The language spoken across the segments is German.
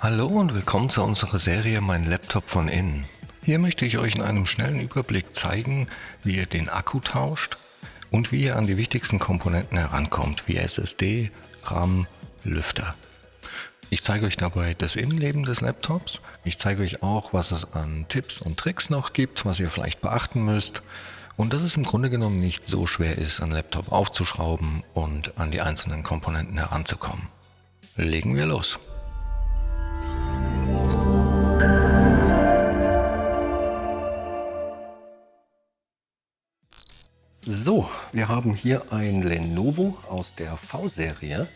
Hallo und willkommen zu unserer Serie Mein Laptop von innen. Hier möchte ich euch in einem schnellen Überblick zeigen, wie ihr den Akku tauscht und wie ihr an die wichtigsten Komponenten herankommt, wie SSD, RAM, Lüfter. Ich zeige euch dabei das Innenleben des Laptops. Ich zeige euch auch, was es an Tipps und Tricks noch gibt, was ihr vielleicht beachten müsst. Und dass es im Grunde genommen nicht so schwer ist, einen Laptop aufzuschrauben und an die einzelnen Komponenten heranzukommen. Legen wir los. So, wir haben hier ein Lenovo aus der V-Serie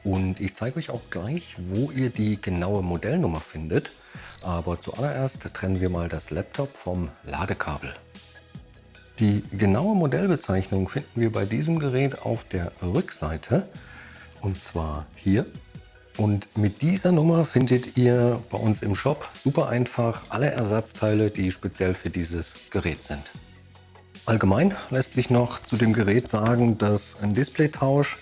und ich zeige euch auch gleich, wo ihr die genaue Modellnummer findet. Aber zuallererst trennen wir mal das Laptop vom Ladekabel. Die genaue Modellbezeichnung finden wir bei diesem Gerät auf der Rückseite und zwar hier. Und mit dieser Nummer findet ihr bei uns im Shop super einfach alle Ersatzteile, die speziell für dieses Gerät sind. Allgemein lässt sich noch zu dem Gerät sagen, dass ein Displaytausch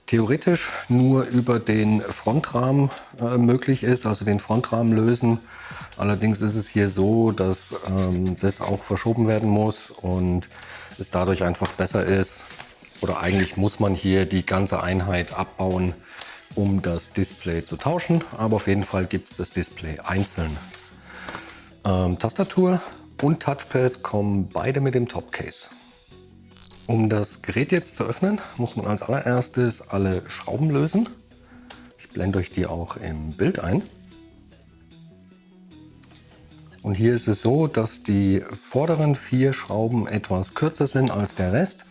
theoretisch nur über den Frontrahmen möglich ist, also den Frontrahmen lösen. Allerdings ist es hier so, dass das auch verschoben werden muss und es dadurch einfach besser ist, oder eigentlich muss man hier die ganze Einheit abbauen, um das Display zu tauschen, aber auf jeden Fall gibt es das Display einzeln. Tastatur und Touchpad kommen beide mit dem Topcase. Um das Gerät jetzt zu öffnen, muss man als allererstes alle Schrauben lösen. Ich blende euch die auch im Bild ein. Und hier ist es so, dass die vorderen 4 Schrauben etwas kürzer sind als der Rest.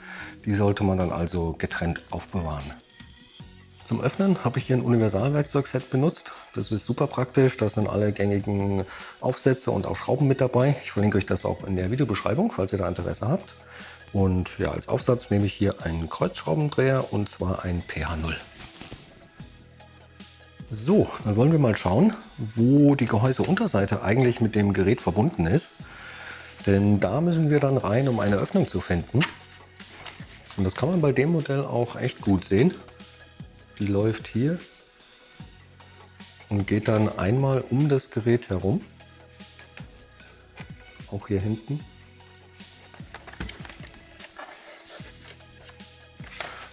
Die sollte man dann also getrennt aufbewahren. Zum Öffnen habe ich hier ein Universalwerkzeugset benutzt. Das ist super praktisch, da sind alle gängigen Aufsätze und auch Schrauben mit dabei. Ich verlinke euch das auch in der Videobeschreibung, falls ihr da Interesse habt. Und ja, als Aufsatz nehme ich hier einen Kreuzschraubendreher und zwar einen PH0. So, dann wollen wir mal schauen, wo die Gehäuseunterseite eigentlich mit dem Gerät verbunden ist. Denn da müssen wir dann rein, um eine Öffnung zu finden. Und das kann man bei dem Modell auch echt gut sehen. Die läuft hier und geht dann einmal um das Gerät herum. Auch hier hinten.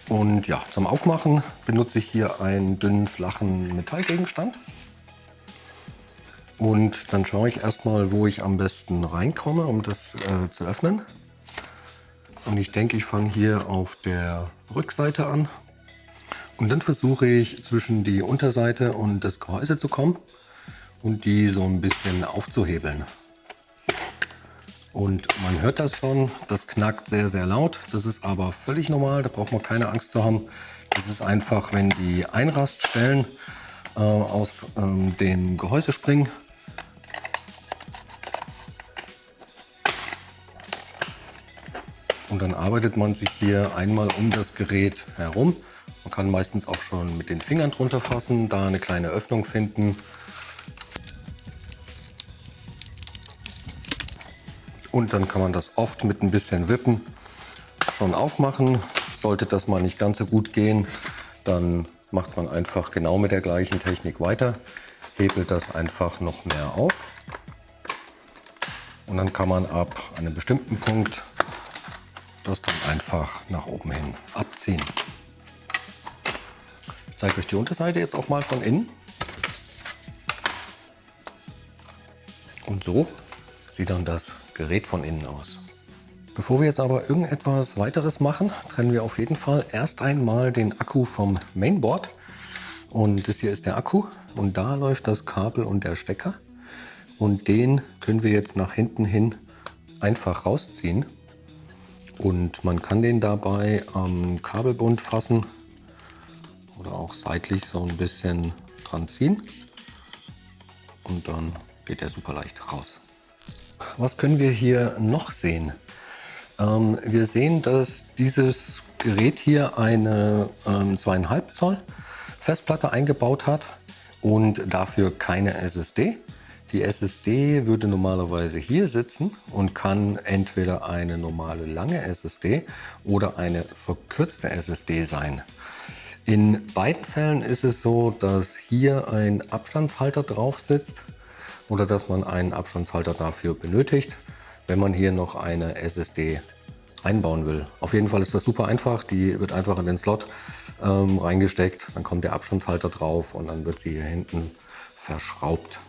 Und ja, zum Aufmachen benutze ich hier einen dünnen, flachen Metallgegenstand. Und dann schaue ich erstmal, wo ich am besten reinkomme, um das zu öffnen. Und ich denke, ich fange hier auf der Rückseite an. Und dann versuche ich zwischen die Unterseite und das Gehäuse zu kommen und die so ein bisschen aufzuhebeln. Und man hört das schon, das knackt sehr, sehr laut. Das ist aber völlig normal, da braucht man keine Angst zu haben. Das ist einfach, wenn die Einraststellen aus dem Gehäuse springen. Und dann arbeitet man sich hier einmal um das Gerät herum. Man kann meistens auch schon mit den Fingern drunter fassen, da eine kleine Öffnung finden. Und dann kann man das oft mit ein bisschen Wippen schon aufmachen. Sollte das mal nicht ganz so gut gehen, dann macht man einfach genau mit der gleichen Technik weiter. Hebelt das einfach noch mehr auf. Und dann kann man ab einem bestimmten Punkt das dann einfach nach oben hin abziehen. Ich zeige euch die Unterseite jetzt auch mal von innen. Und so sieht dann das Gerät von innen aus. Bevor wir jetzt aber irgendetwas weiteres machen, trennen wir auf jeden Fall erst einmal den Akku vom Mainboard. Und das hier ist der Akku und da läuft das Kabel und der Stecker. Und den können wir jetzt nach hinten hin einfach rausziehen. Und man kann den dabei am Kabelbund fassen oder auch seitlich so ein bisschen dran ziehen und dann geht er super leicht raus. Was können wir hier noch sehen? Wir sehen, dass dieses Gerät hier eine 2,5 Zoll Festplatte eingebaut hat und dafür keine SSD. Die SSD würde normalerweise hier sitzen und kann entweder eine normale lange SSD oder eine verkürzte SSD sein. In beiden Fällen ist es so, dass hier ein Abstandshalter drauf sitzt oder dass man einen Abstandshalter dafür benötigt, wenn man hier noch eine SSD einbauen will. Auf jeden Fall ist das super einfach. Die wird einfach in den Slot reingesteckt, dann kommt der Abstandshalter drauf und dann wird sie hier hinten verschraubt.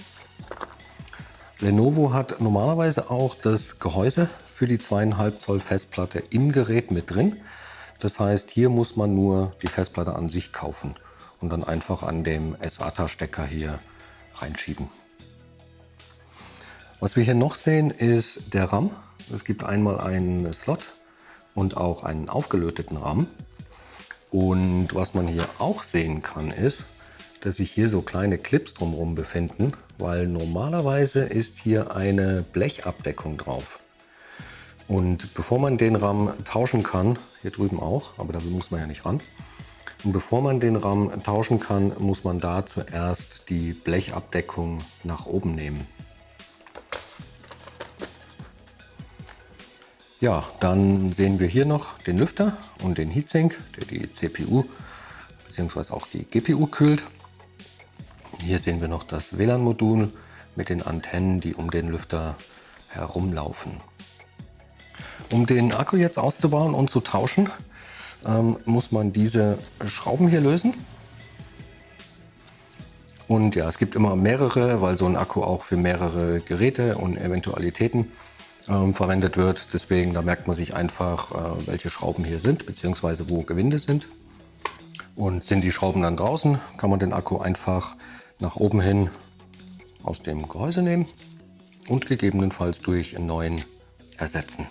Lenovo hat normalerweise auch das Gehäuse für die 2,5 Zoll Festplatte im Gerät mit drin. Das heißt, hier muss man nur die Festplatte an sich kaufen und dann einfach an dem SATA-Stecker hier reinschieben. Was wir hier noch sehen, ist der RAM. Es gibt einmal einen Slot und auch einen aufgelöteten RAM. Und was man hier auch sehen kann, ist, dass sich hier so kleine Clips drumherum befinden, weil normalerweise ist hier eine Blechabdeckung drauf. Und bevor man den RAM tauschen kann, hier drüben auch, aber da muss man ja nicht ran, und bevor man den RAM tauschen kann, muss man da zuerst die Blechabdeckung nach oben nehmen. Ja, dann sehen wir hier noch den Lüfter und den Heatsink, der die CPU bzw. auch die GPU kühlt. Hier sehen wir noch das WLAN-Modul mit den Antennen, die um den Lüfter herumlaufen. Um den Akku jetzt auszubauen und zu tauschen, muss man diese Schrauben hier lösen. Und ja, es gibt immer mehrere, weil so ein Akku auch für mehrere Geräte und Eventualitäten verwendet wird. Deswegen, da merkt man sich einfach, welche Schrauben hier sind, beziehungsweise wo Gewinde sind. Und sind die Schrauben dann draußen, kann man den Akku einfach nach oben hin aus dem Gehäuse nehmen und gegebenenfalls durch einen neuen ersetzen.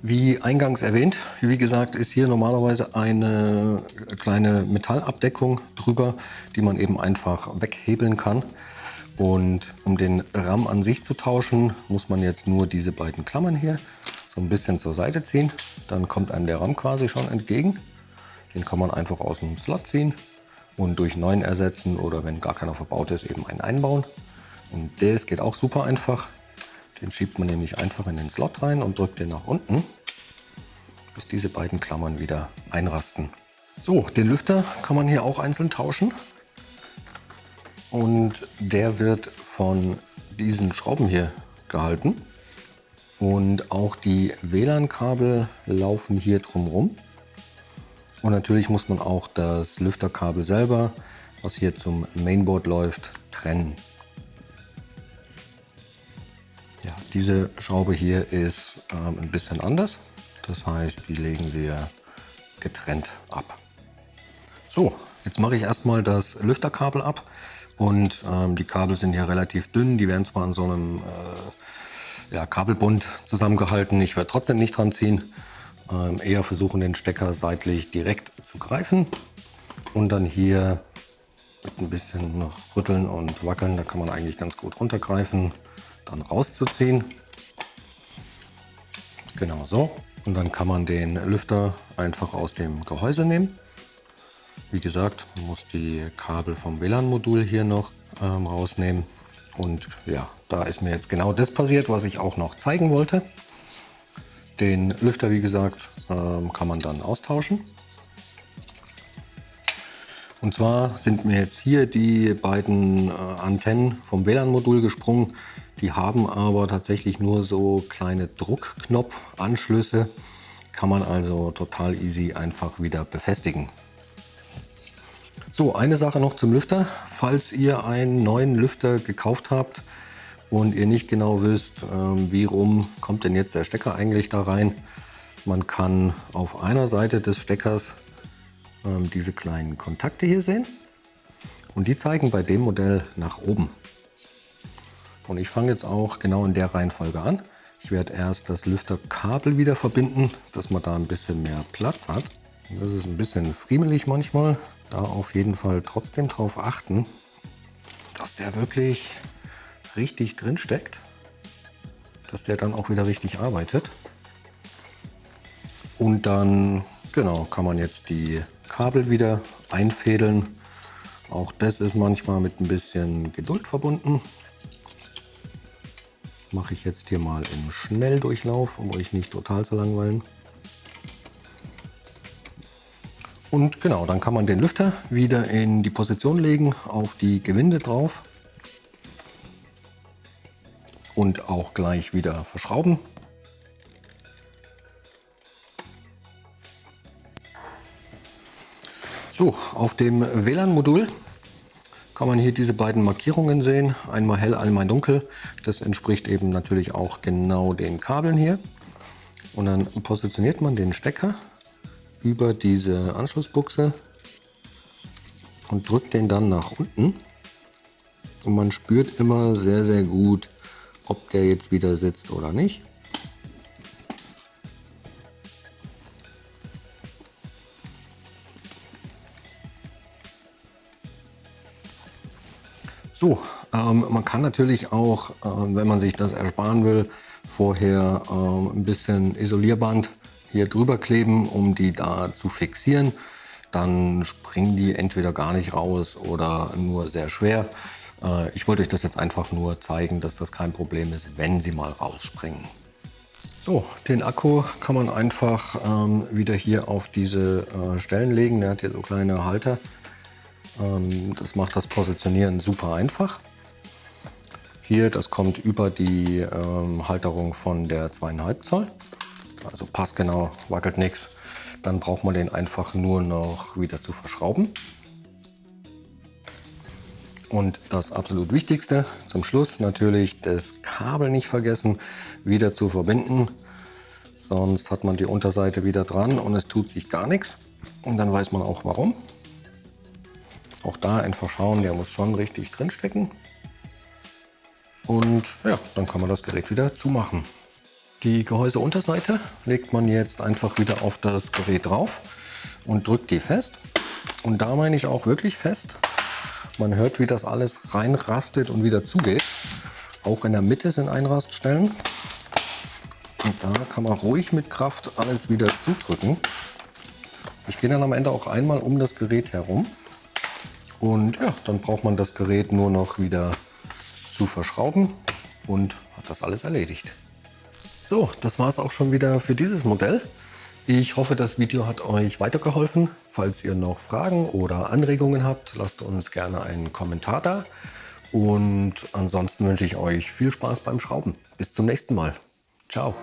Wie eingangs erwähnt, wie gesagt, ist hier normalerweise eine kleine Metallabdeckung drüber, die man eben einfach weghebeln kann. Und um den RAM an sich zu tauschen, muss man jetzt nur diese beiden Klammern hier so ein bisschen zur Seite ziehen. Dann kommt einem der RAM quasi schon entgegen. Den kann man einfach aus dem Slot ziehen und durch neuen ersetzen oder wenn gar keiner verbaut ist, eben einen einbauen. Und das geht auch super einfach. Den schiebt man nämlich einfach in den Slot rein und drückt den nach unten, bis diese beiden Klammern wieder einrasten. So, den Lüfter kann man hier auch einzeln tauschen. Und der wird von diesen Schrauben hier gehalten. Und auch die WLAN-Kabel laufen hier drumherum. Und natürlich muss man auch das Lüfterkabel selber, was hier zum Mainboard läuft, trennen. Ja, diese Schraube hier ist ein bisschen anders. Das heißt, die legen wir getrennt ab. So, jetzt mache ich erstmal das Lüfterkabel ab. Und die Kabel sind hier relativ dünn. Die werden zwar an so einem Kabelbund zusammengehalten. Ich werde trotzdem nicht dran ziehen. Eher versuchen, den Stecker seitlich direkt zu greifen. Und dann hier mit ein bisschen noch rütteln und wackeln. Da kann man eigentlich ganz gut runtergreifen. Dann rauszuziehen. Genau so. Und dann kann man den Lüfter einfach aus dem Gehäuse nehmen. Wie gesagt, man muss die Kabel vom WLAN-Modul hier noch rausnehmen. Und ja, da ist mir jetzt genau das passiert, was ich auch noch zeigen wollte. Den Lüfter, wie gesagt, kann man dann austauschen. Und zwar sind mir jetzt hier die beiden Antennen vom WLAN-Modul gesprungen. Die haben aber tatsächlich nur so kleine Druckknopfanschlüsse. Kann man also total easy einfach wieder befestigen. So, eine Sache noch zum Lüfter. Falls ihr einen neuen Lüfter gekauft habt und ihr nicht genau wisst, wie rum kommt denn jetzt der Stecker eigentlich da rein. Man kann auf einer Seite des Steckers diese kleinen Kontakte hier sehen und die zeigen bei dem Modell nach oben. Und ich fange jetzt auch genau in der Reihenfolge an. Ich werde erst das Lüfterkabel wieder verbinden, dass man da ein bisschen mehr Platz hat. Das ist ein bisschen friemelig manchmal. Da auf jeden Fall trotzdem darauf achten, dass der wirklich richtig drin steckt, dass der dann auch wieder richtig arbeitet. Und dann genau kann man jetzt die Kabel wieder einfädeln. Auch das ist manchmal mit ein bisschen Geduld verbunden. Mache ich jetzt hier mal im Schnelldurchlauf, um euch nicht total zu langweilen. Und genau, dann kann man den Lüfter wieder in die Position legen, auf die Gewinde drauf und auch gleich wieder verschrauben. So, auf dem WLAN-Modul kann man hier diese beiden Markierungen sehen, einmal hell, einmal dunkel. Das entspricht eben natürlich auch genau den Kabeln hier. Und dann positioniert man den Stecker über diese Anschlussbuchse und drückt den dann nach unten. Und man spürt immer sehr, sehr gut, ob der jetzt wieder sitzt oder nicht. So, man kann natürlich auch, wenn man sich das ersparen will, vorher ein bisschen Isolierband hier drüber kleben, um die da zu fixieren. Dann springen die entweder gar nicht raus oder nur sehr schwer. Ich wollte euch das jetzt einfach nur zeigen, dass das kein Problem ist, wenn sie mal rausspringen. So, den Akku kann man einfach wieder hier auf diese Stellen legen. Der hat hier so kleine Halter. Das macht das Positionieren super einfach. Hier, das kommt über die Halterung von der 2,5 Zoll. Also passgenau, wackelt nichts. Dann braucht man den einfach nur noch wieder zu verschrauben. Und das absolut Wichtigste zum Schluss natürlich das Kabel nicht vergessen, wieder zu verbinden. Sonst hat man die Unterseite wieder dran und es tut sich gar nichts. Und dann weiß man auch warum. Auch da einfach schauen, der muss schon richtig drin stecken. Und ja, dann kann man das Gerät wieder zumachen. Die Gehäuseunterseite legt man jetzt einfach wieder auf das Gerät drauf und drückt die fest. Und da meine ich auch wirklich fest. Man hört, wie das alles reinrastet und wieder zugeht. Auch in der Mitte sind Einraststellen. Und da kann man ruhig mit Kraft alles wieder zudrücken. Ich gehe dann am Ende auch einmal um das Gerät herum. Und ja, dann braucht man das Gerät nur noch wieder zu verschrauben und hat das alles erledigt. So, das war es auch schon wieder für dieses Modell. Ich hoffe, das Video hat euch weitergeholfen. Falls ihr noch Fragen oder Anregungen habt, lasst uns gerne einen Kommentar da. Und ansonsten wünsche ich euch viel Spaß beim Schrauben. Bis zum nächsten Mal. Ciao.